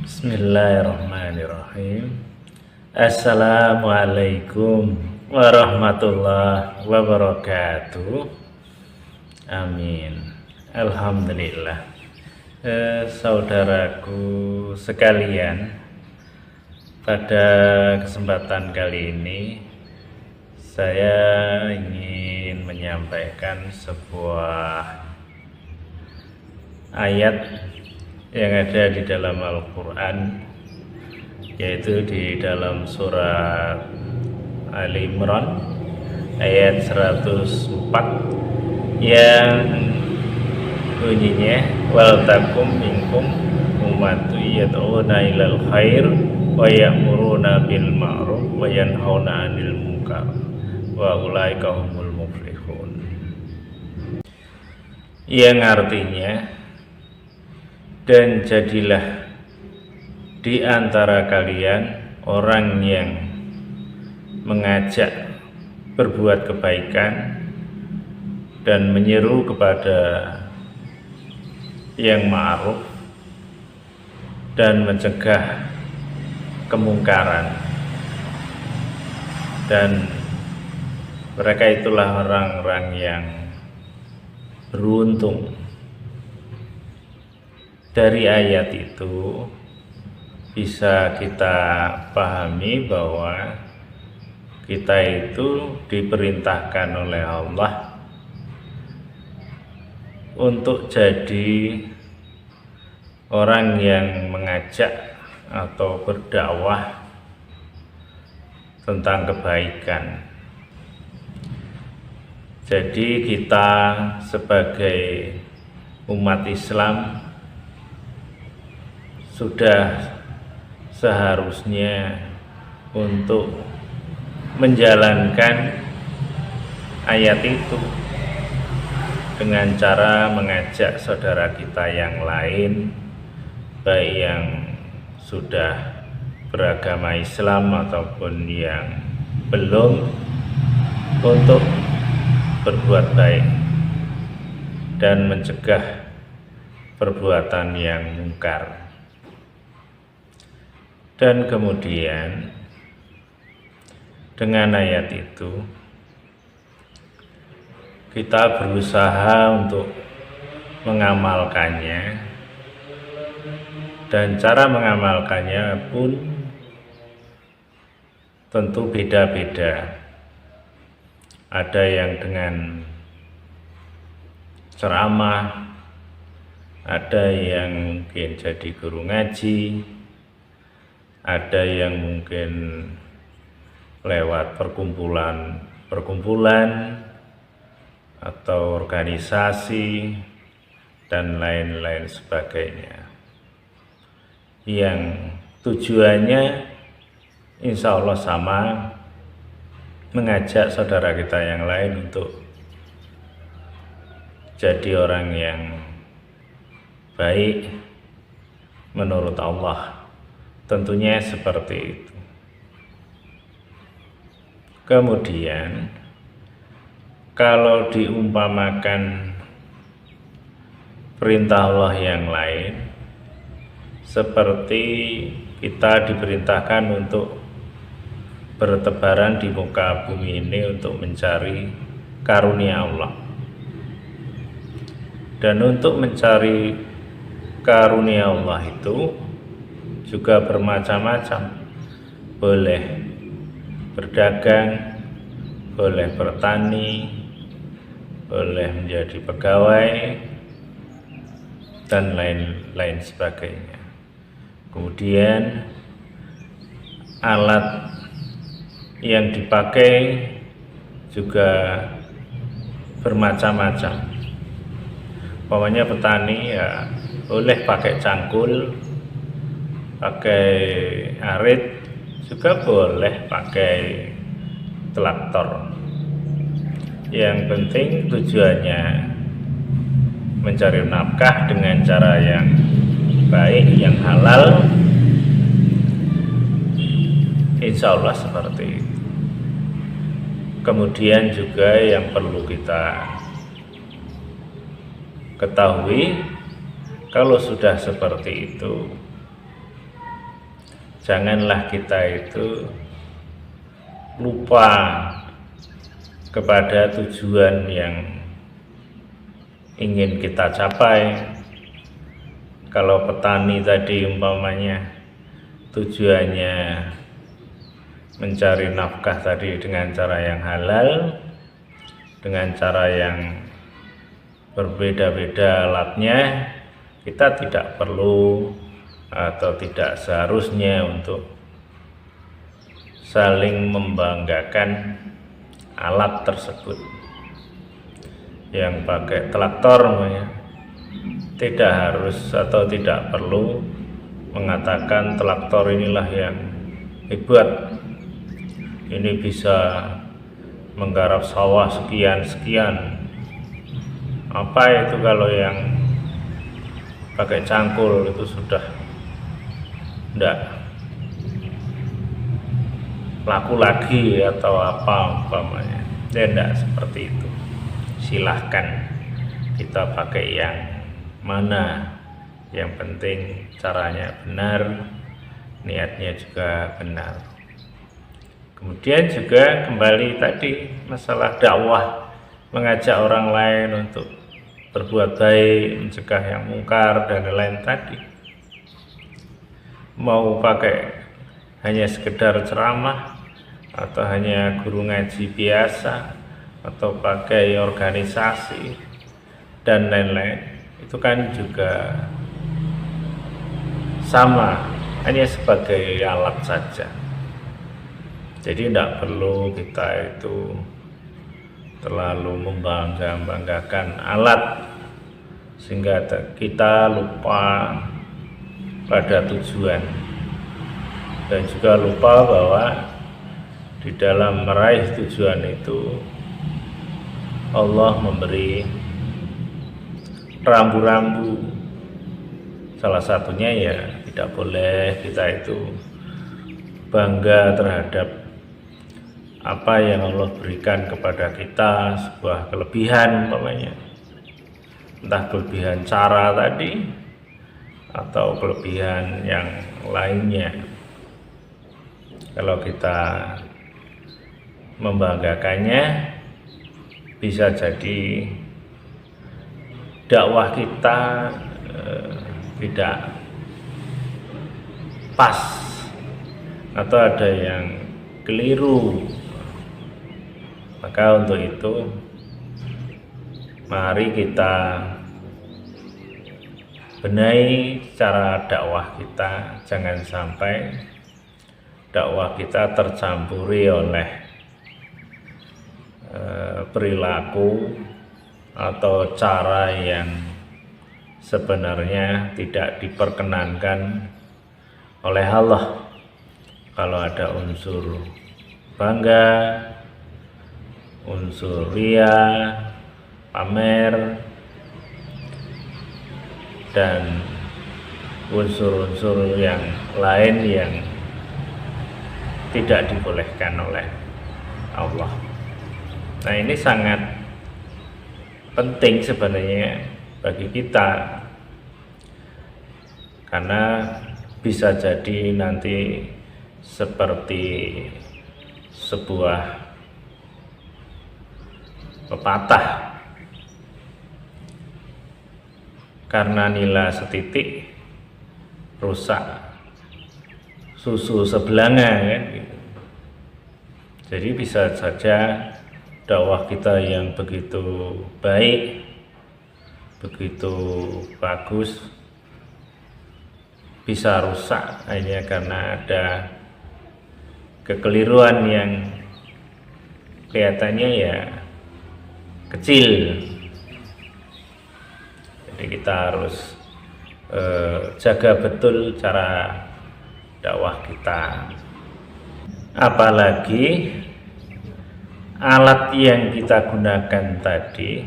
Bismillahirrahmanirrahim. Assalamualaikum warahmatullahi wabarakatuh. Amin. Alhamdulillah. Saudaraku sekalian, pada kesempatan kali ini saya ingin menyampaikan sebuah ayat yang ada di dalam Al-Quran, yaitu di dalam surat Ali Imran ayat 104 yang bunyinya wal takum minkum ummatu yad'una ilal khair wa ya'muruna bil ma'ruf wa yanhauna 'anil munkar wa ulaika humul muflihun, yang artinya, dan jadilah di antara kalian orang yang mengajak berbuat kebaikan dan menyeru kepada yang ma'ruf dan mencegah kemungkaran, dan mereka itulah orang-orang yang beruntung. Dari ayat itu bisa kita pahami bahwa kita itu diperintahkan oleh Allah untuk jadi orang yang mengajak atau berdakwah tentang kebaikan. Jadi kita sebagai umat Islam sudah seharusnya untuk menjalankan ayat itu dengan cara mengajak saudara kita yang lain, baik yang sudah beragama Islam ataupun yang belum, untuk berbuat baik dan mencegah perbuatan yang mungkar. Dan kemudian dengan ayat itu kita berusaha untuk mengamalkannya, dan cara mengamalkannya pun tentu beda-beda. Ada yang dengan ceramah, ada yang mungkin jadi guru ngaji, ada yang mungkin lewat perkumpulan atau organisasi dan lain-lain sebagainya, yang tujuannya insya Allah sama, mengajak saudara kita yang lain untuk jadi orang yang baik menurut Allah. Tentunya seperti itu. Kemudian kalau diumpamakan perintah Allah yang lain, seperti kita diperintahkan untuk bertebaran di muka bumi ini untuk mencari karunia Allah. Dan untuk mencari karunia Allah itu juga bermacam-macam. Boleh berdagang, boleh bertani, boleh menjadi pegawai, dan lain-lain sebagainya. Kemudian alat yang dipakai juga bermacam-macam. Umpamanya petani ya boleh pakai cangkul, pakai arit, juga boleh pakai traktor. Yang penting tujuannya mencari nafkah dengan cara yang baik, yang halal, insya Allah seperti itu. Kemudian juga yang perlu kita ketahui, kalau sudah seperti itu, janganlah kita itu lupa kepada tujuan yang ingin kita capai. Kalau petani tadi umpamanya tujuannya mencari nafkah tadi dengan cara yang halal, dengan cara yang berbeda-beda alatnya, kita tidak perlu atau tidak seharusnya untuk saling membanggakan alat tersebut. Yang pakai traktor tidak harus atau tidak perlu mengatakan traktor inilah yang hebat, ini bisa menggarap sawah sekian. Apa itu kalau yang pakai cangkul itu sudah tidak laku lagi atau apa umpamanya. Tidak seperti itu. Silahkan kita pakai yang mana, yang penting caranya benar, niatnya juga benar. Kemudian juga kembali tadi masalah dakwah, mengajak orang lain untuk berbuat baik, mencegah yang mungkar dan lain-lain tadi. Mau pakai hanya sekedar ceramah atau hanya guru ngaji biasa atau pakai organisasi dan lain-lain, itu kan juga sama, hanya sebagai alat saja. Jadi tidak perlu kita itu terlalu membanggakan alat sehingga kita lupa pada tujuan, dan juga lupa bahwa di dalam meraih tujuan itu Allah memberi rambu-rambu. Salah satunya ya tidak boleh kita itu bangga terhadap apa yang Allah berikan kepada kita, sebuah kelebihan umpamanya, entah kelebihan cara tadi atau kelebihan yang lainnya. Kalau kita membanggakannya, bisa jadi dakwah kita tidak pas atau ada yang keliru. Maka untuk itu mari kita benahi cara dakwah kita, jangan sampai dakwah kita tercampuri oleh perilaku atau cara yang sebenarnya tidak diperkenankan oleh Allah. Kalau ada unsur bangga, unsur ria, pamer, dan unsur-unsur yang lain yang tidak dibolehkan oleh Allah. Nah, ini sangat penting sebenarnya bagi kita, karena bisa jadi nanti seperti sebuah pepatah, karena nila setitik rusak susu sebelanga kan gitu. Jadi bisa saja dakwah kita yang begitu baik, begitu bagus, bisa rusak hanya karena ada kekeliruan yang kelihatannya ya kecil. Jadi kita harus jaga betul cara dakwah kita. Apalagi alat yang kita gunakan tadi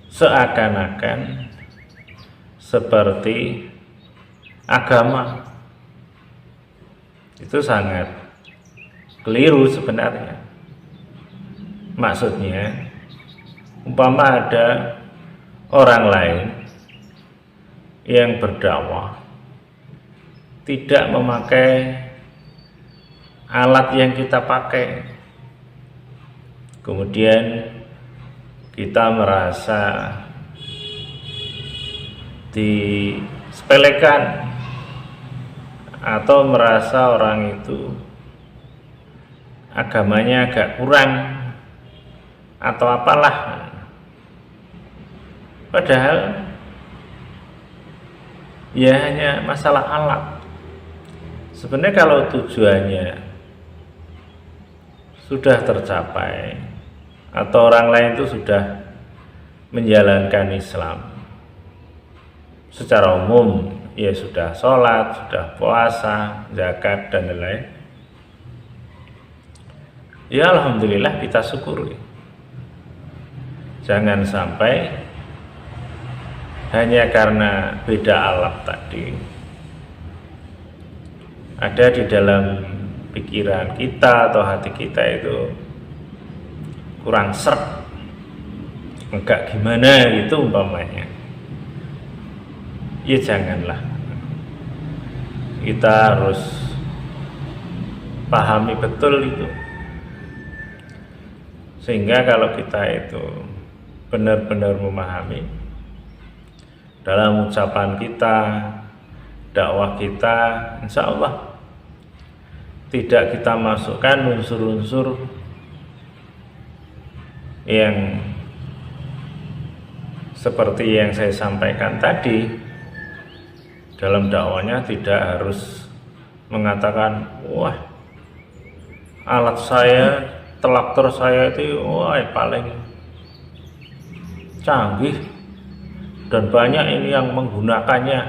seakan-akan seperti agama. Itu sangat keliru sebenarnya. Maksudnya, umpama ada orang lain yang berdakwah tidak memakai alat yang kita pakai, kemudian kita merasa disepelekan atau merasa orang itu agamanya agak kurang atau apalah, padahal ya hanya masalah alat. Sebenarnya kalau tujuannya sudah tercapai atau orang lain itu sudah menjalankan Islam secara umum, ya sudah sholat, sudah puasa, zakat dan lain-lain, ya alhamdulillah kita syukuri. Jangan sampai hanya karena beda alat tadi ada di dalam pikiran kita atau hati kita itu kurang seret, enggak gimana gitu umpamanya, ya janganlah. Kita harus pahami betul itu, sehingga kalau kita itu benar-benar memahami dalam ucapan kita, dakwah kita, insya Allah tidak kita masukkan unsur-unsur yang seperti yang saya sampaikan tadi. Dalam dakwanya tidak harus mengatakan, wah alat saya, traktor saya itu wah paling canggih dan banyak ini yang menggunakannya,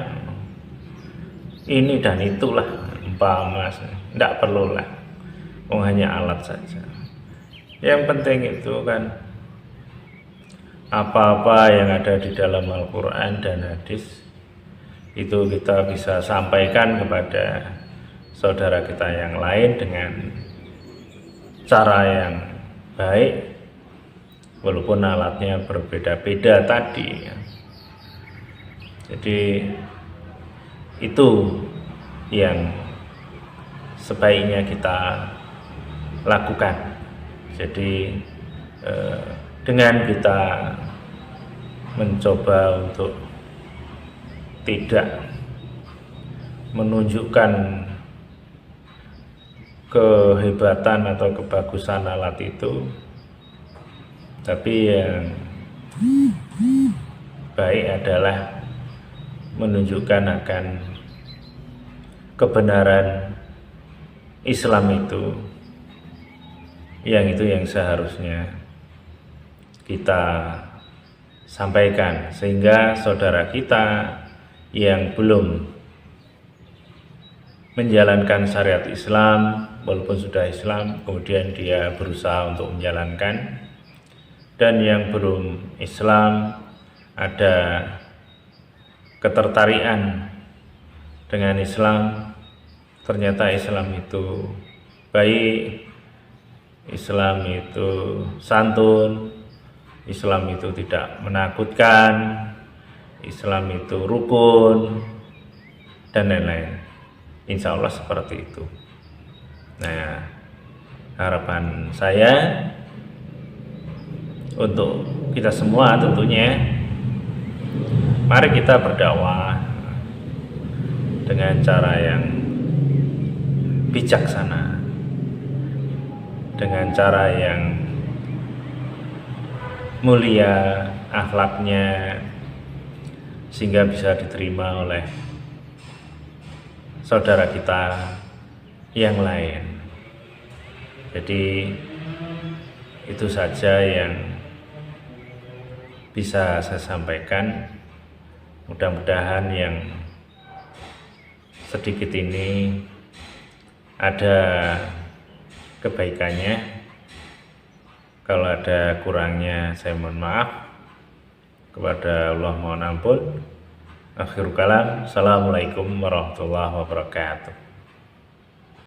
ini dan itulah umpama. Tidak perlulah, hanya alat saja. Yang penting itu kan apa-apa yang ada di dalam Al-Quran dan hadis itu kita bisa sampaikan kepada saudara kita yang lain dengan cara yang baik, walaupun alatnya berbeda-beda tadi. Jadi itu yang sebaiknya kita lakukan. Jadi dengan kita mencoba untuk tidak menunjukkan kehebatan atau kebagusan alat itu, tapi yang baik adalah menunjukkan akan kebenaran Islam itu yang seharusnya kita sampaikan, sehingga saudara kita yang belum menjalankan syariat Islam, walaupun sudah Islam kemudian dia berusaha untuk menjalankan, dan yang belum Islam ada ketertarikan dengan Islam, ternyata Islam itu baik, Islam itu santun, Islam itu tidak menakutkan, Islam itu rukun, dan lain-lain. Insya Allah seperti itu. Nah, harapan saya untuk kita semua tentunya, mari kita berdakwah dengan cara yang bijaksana, dengan cara yang mulia akhlaknya, sehingga bisa diterima oleh saudara kita yang lain. Jadi itu saja yang bisa saya sampaikan. Mudah-mudahan yang sedikit ini ada kebaikannya. Kalau ada kurangnya saya mohon maaf. Kepada Allah mohon ampun. Akhirul kalam. Assalamualaikum warahmatullahi wabarakatuh.